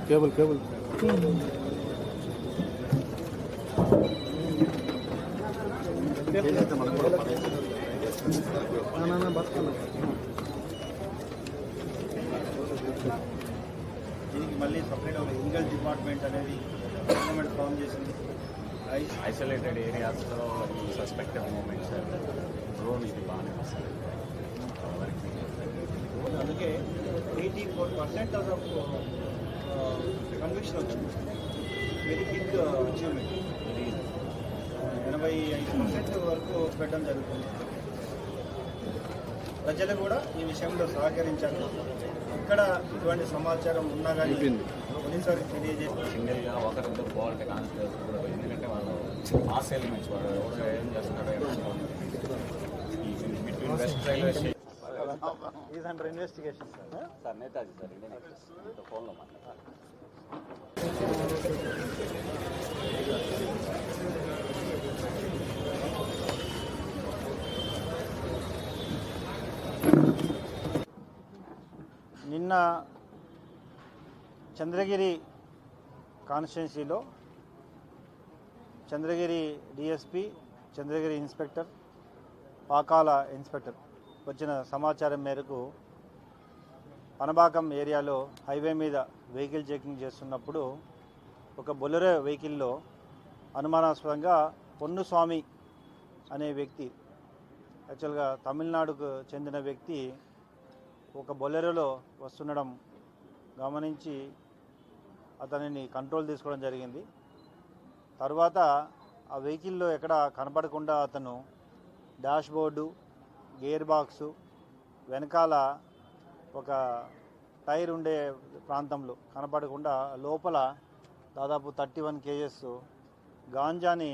Cable cable దీనికి మళ్ళీ separate ఒక లీగల్ డిపార్ట్మెంట్ అనేది గవర్నమెంట్ ఫామ్ చేసింది. ఐసోలేటెడ్ ఏరియాస్లో ఈ సస్పెక్టెడ్ మూమెంట్స్ డ్రోన్ ఇది బాగానే వస్తుంది. అందుకే 84% ఆఫ్ కన్విక్షన్ వచ్చింది. Very big achievement. 85% వరకు పెట్టడం జరుగుతుంది. ప్రజలు కూడా ఈ విషయంలో సహకరించారు. ఇక్కడ ఇటువంటి సమాచారం ఉన్నా కానీ పోలీసు వారికి తెలియజేసి సింగిల్గా ఒకరిద్దరు పోవాలంటే కాన్స్టేబుల్స్ కూడా ఎందుకంటే వాళ్ళు మాస్ ఎలిమెంట్స్ వాళ్ళు ఎవరు ఏం చేస్తున్నారో between west railway station is under investigation sir Netaji sir Indian express ఫోన్లో మాట్లాడారు. నిన్న చంద్రగిరి కాన్స్టిట్యున్సీలో Chandragiri DSP, Chandragiri inspector, Pakala inspector వచ్చిన సమాచారం మేరకు పనబాకం ఏరియాలో హైవే మీద వెహికల్ చెకింగ్ చేస్తున్నప్పుడు ఒక బొలెరో వెహికల్లో అనుమానాస్పదంగా పొన్నుస్వామి అనే వ్యక్తి, యాక్చువల్గా తమిళనాడుకు చెందిన వ్యక్తి ఒక బొలెరోలో వస్తుండడం గమనించి అతనిని కంట్రోల్ తీసుకోవడం జరిగింది. తర్వాత ఆ వెహికల్లో ఎక్కడ కనపడకుండా అతను డాష్ బోర్డు, గేర్ బాక్సు, వెనకాల ఒక టైర్ ఉండే ప్రాంతంలో కనపడకుండా లోపల దాదాపు 31 kgs గాంజాని